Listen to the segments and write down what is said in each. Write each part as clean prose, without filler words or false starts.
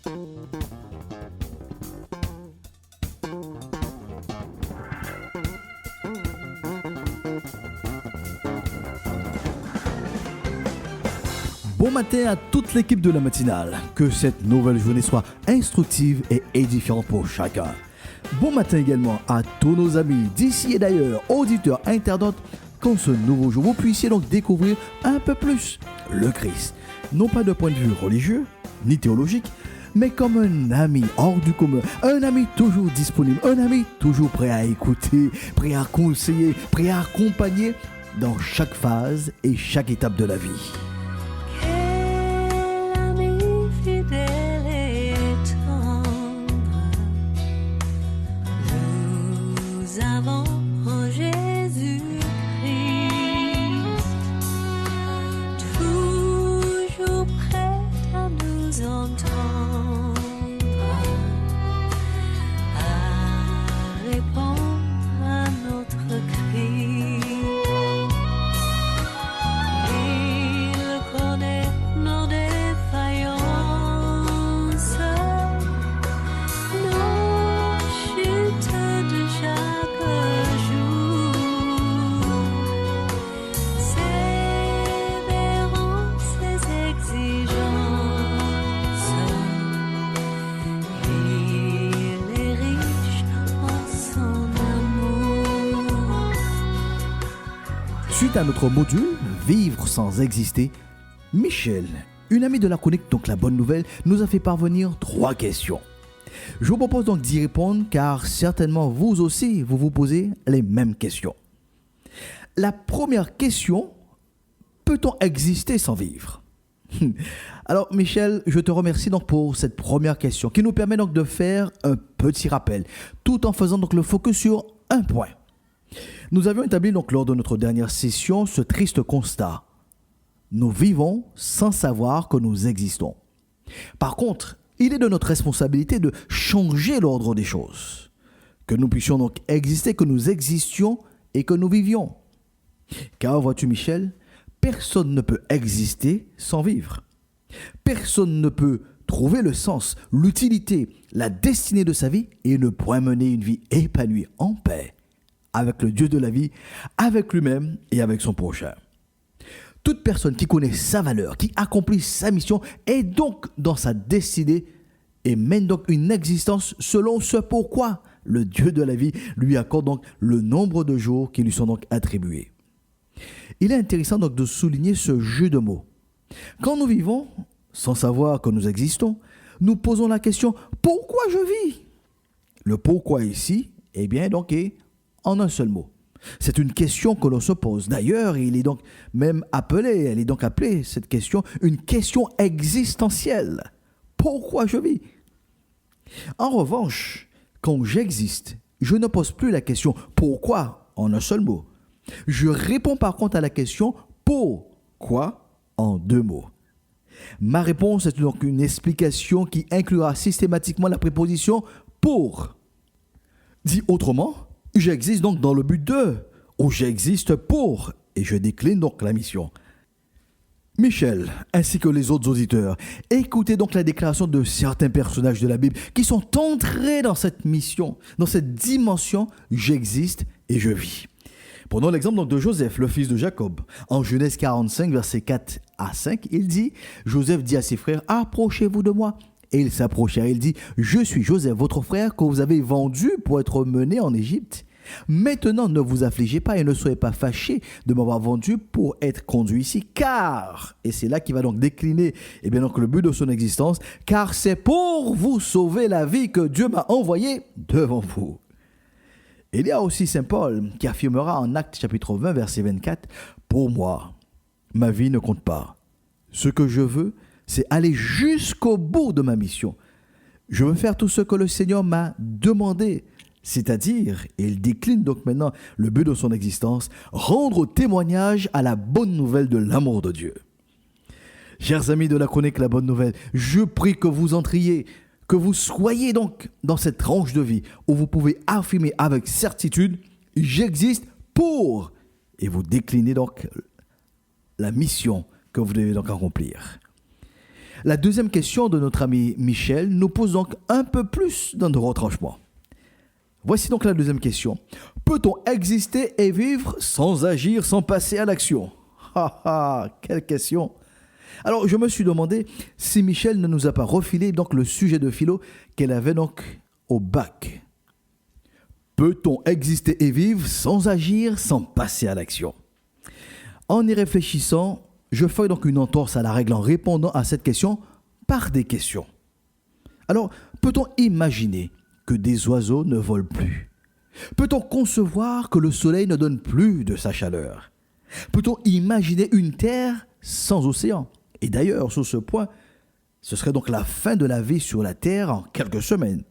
Bon matin à toute l'équipe de la matinale. Que cette nouvelle journée soit instructive et édifiante pour chacun. Bon matin également à tous nos amis d'ici et d'ailleurs, auditeurs, internautes, qu'en ce nouveau jour, vous puissiez donc découvrir un peu plus le Christ. Non pas de point de vue religieux, ni théologique, mais comme un ami hors du commun, un ami toujours disponible, un ami toujours prêt à écouter, prêt à conseiller, prêt à accompagner dans chaque phase et chaque étape de la vie. Suite à notre module Vivre sans exister, Michel, une amie de la chronique donc La Bonne Nouvelle, nous a fait parvenir 3 questions. Je vous propose donc d'y répondre car certainement vous aussi vous vous posez les mêmes questions. La première question, peut-on exister sans vivre? Alors Michel, je te remercie donc pour cette première question qui nous permet donc de faire un petit rappel tout en faisant donc le focus sur un point. Nous avions établi donc lors de notre dernière session ce triste constat. Nous vivons sans savoir que nous existons. Par contre, il est de notre responsabilité de changer l'ordre des choses. Que nous puissions donc exister, que nous existions et que nous vivions. Car vois-tu Michel, personne ne peut exister sans vivre. Personne ne peut trouver le sens, l'utilité, la destinée de sa vie et ne point mener une vie épanouie en paix avec le Dieu de la vie, avec lui-même et avec son prochain. Toute personne qui connaît sa valeur, qui accomplit sa mission, est donc dans sa destinée et mène donc une existence selon ce pourquoi le Dieu de la vie lui accorde donc le nombre de jours qui lui sont donc attribués. Il est intéressant donc de souligner ce jeu de mots. Quand nous vivons, sans savoir que nous existons, nous posons la question « Pourquoi je vis ?» Le pourquoi ici, eh bien donc est en un seul mot. C'est une question que l'on se pose. D'ailleurs, elle est donc appelée, cette question, une question existentielle. Pourquoi je vis? En revanche, quand j'existe, je ne pose plus la question pourquoi en un seul mot. Je réponds par contre à la question pourquoi en 2 mots. Ma réponse est donc une explication qui inclura systématiquement la préposition pour. Dit autrement, j'existe donc dans le but de, ou j'existe pour, et je décline donc la mission. Michel, ainsi que les autres auditeurs, écoutez donc la déclaration de certains personnages de la Bible qui sont entrés dans cette mission, dans cette dimension, j'existe et je vis. Prenons l'exemple donc de Joseph, le fils de Jacob. En Genèse 45, versets 4 à 5, il dit, Joseph dit à ses frères, approchez-vous de moi. Et il s'approcha, il dit, je suis Joseph, votre frère que vous avez vendu pour être mené en Égypte. Maintenant, ne vous affligez pas et ne soyez pas fâchés de m'avoir vendu pour être conduit ici, car, et c'est là qu'il va donc décliner donc le but de son existence, car c'est pour vous sauver la vie que Dieu m'a envoyé devant vous. Il y a aussi Saint Paul qui affirmera en Actes chapitre 20, verset 24, pour moi, ma vie ne compte pas. Ce que je veux, c'est aller jusqu'au bout de ma mission. Je veux faire tout ce que le Seigneur m'a demandé, c'est-à-dire, et il décline donc maintenant le but de son existence, rendre témoignage à la bonne nouvelle de l'amour de Dieu. Chers amis de la chronique La Bonne Nouvelle, je prie que vous entriez, que vous soyez donc dans cette tranche de vie où vous pouvez affirmer avec certitude, j'existe pour, et vous déclinez donc la mission que vous devez donc accomplir. La deuxième question de notre ami Michel nous pose donc un peu plus dans de retranchements. Voici donc la deuxième question. Peut-on exister et vivre sans agir, sans passer à l'action? Quelle question! Alors, je me suis demandé si Michel ne nous a pas refilé donc le sujet de philo qu'elle avait donc au bac. Peut-on exister et vivre sans agir, sans passer à l'action? En y réfléchissant, je fais donc une entorse à la règle en répondant à cette question par des questions. Alors, peut-on imaginer que des oiseaux ne volent plus? Peut-on concevoir que le soleil ne donne plus de sa chaleur? Peut-on imaginer une terre sans océan? Et d'ailleurs, sur ce point, ce serait donc la fin de la vie sur la terre en quelques semaines.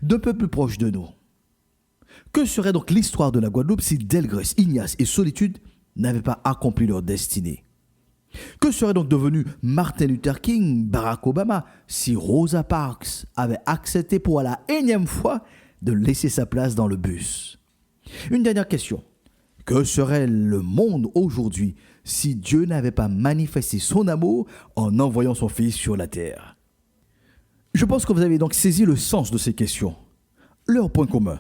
D'un peu plus proche de nous, que serait donc l'histoire de la Guadeloupe si Delgrès, Ignace et Solitude n'avaient pas accompli leur destinée? Que serait donc devenu Martin Luther King, Barack Obama, si Rosa Parks avait accepté pour la énième fois de laisser sa place dans le bus? Une dernière question. Que serait le monde aujourd'hui si Dieu n'avait pas manifesté son amour en envoyant son Fils sur la terre? Je pense que vous avez donc saisi le sens de ces questions. Leur point commun.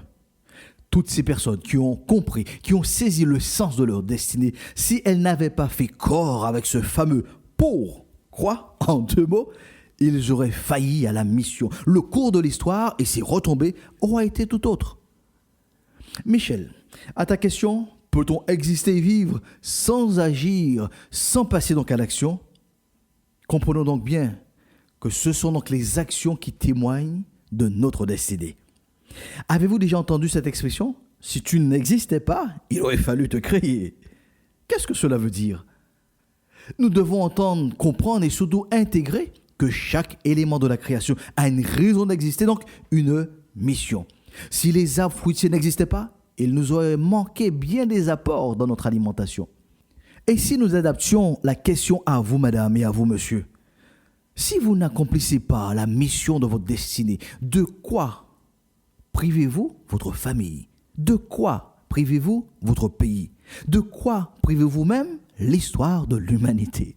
Toutes ces personnes qui ont compris, qui ont saisi le sens de leur destinée, si elles n'avaient pas fait corps avec ce fameux pourquoi, en deux mots, ils auraient failli à la mission. Le cours de l'histoire et ses retombées auraient été tout autre. Michel, à ta question, peut-on exister et vivre sans agir, sans passer donc à l'action? Comprenons donc bien que ce sont donc les actions qui témoignent de notre destinée. Avez-vous déjà entendu cette expression? Si tu n'existais pas, il aurait fallu te créer. Qu'est-ce que cela veut dire? Nous devons entendre, comprendre et surtout intégrer que chaque élément de la création a une raison d'exister, donc une mission. Si les arbres fruitiers n'existaient pas, il nous aurait manqué bien des apports dans notre alimentation. Et si nous adaptions la question à vous, madame, et à vous, monsieur, si vous n'accomplissez pas la mission de votre destinée, de quoi privez-vous votre famille? De quoi privez-vous votre pays? De quoi privez-vous même l'histoire de l'humanité?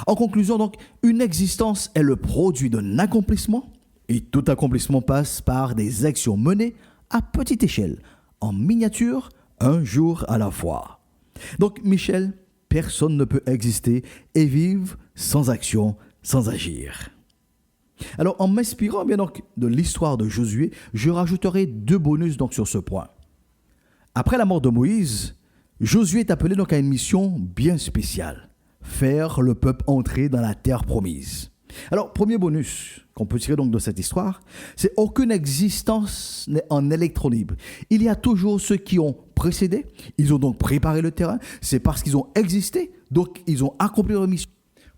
En conclusion, donc, une existence est le produit d'un accomplissement et tout accomplissement passe par des actions menées à petite échelle, en miniature, un jour à la fois. Donc, Michel, personne ne peut exister et vivre sans action, sans agir. Alors, en m'inspirant bien donc de l'histoire de Josué, je rajouterai 2 bonus donc sur ce point. Après la mort de Moïse, Josué est appelé donc à une mission bien spéciale, faire le peuple entrer dans la terre promise. Alors, premier bonus qu'on peut tirer donc de cette histoire, c'est aucune existence n'est en électron libre. Il y a toujours ceux qui ont précédé, ils ont donc préparé le terrain, c'est parce qu'ils ont existé, donc ils ont accompli leur mission.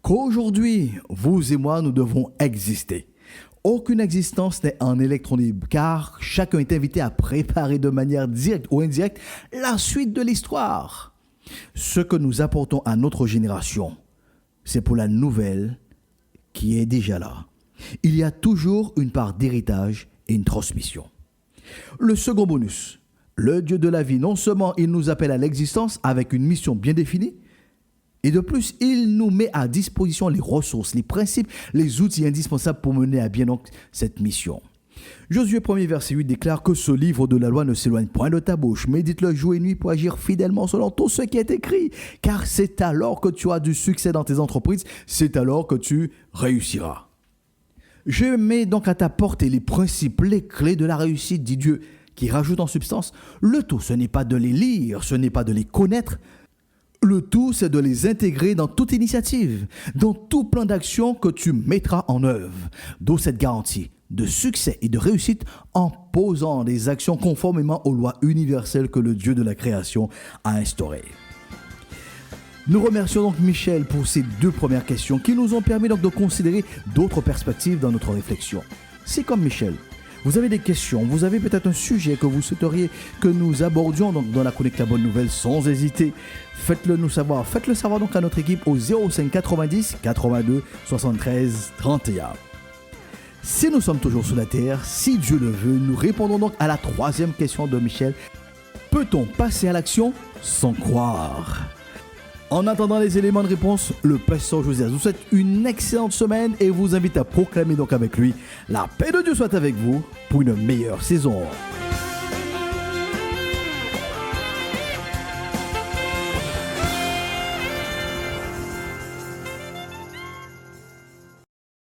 Qu'aujourd'hui, vous et moi, nous devons exister. Aucune existence n'est en électron libre, car chacun est invité à préparer de manière directe ou indirecte la suite de l'histoire. Ce que nous apportons à notre génération, c'est pour la nouvelle qui est déjà là. Il y a toujours une part d'héritage et une transmission. Le second bonus, le Dieu de la vie, non seulement il nous appelle à l'existence avec une mission bien définie, et de plus, il nous met à disposition les ressources, les principes, les outils indispensables pour mener à bien donc cette mission. Josué 1er verset 8 déclare que ce livre de la loi ne s'éloigne point de ta bouche. Médite-le jour et nuit pour agir fidèlement selon tout ce qui est écrit. Car c'est alors que tu as du succès dans tes entreprises, c'est alors que tu réussiras. Je mets donc à ta portée les principes, les clés de la réussite, dit Dieu, qui rajoute en substance. Le tout, ce n'est pas de les lire, ce n'est pas de les connaître. Le tout, c'est de les intégrer dans toute initiative, dans tout plan d'action que tu mettras en œuvre. D'où cette garantie de succès et de réussite en posant des actions conformément aux lois universelles que le Dieu de la création a instaurées. Nous remercions donc Michel pour ces 2 premières questions qui nous ont permis donc de considérer d'autres perspectives dans notre réflexion. C'est comme Michel. Vous avez des questions, vous avez peut-être un sujet que vous souhaiteriez que nous abordions donc dans la chronique La Bonne Nouvelle sans hésiter. Faites-le nous savoir. Faites-le savoir donc à notre équipe au 05 90 82 73 31. Si nous sommes toujours sur la terre, si Dieu le veut, nous répondons donc à la 3e question de Michel. Peut-on passer à l'action sans croire? En attendant les éléments de réponse, le pasteur Josias vous souhaite une excellente semaine et vous invite à proclamer donc avec lui la paix de Dieu soit avec vous pour une meilleure saison.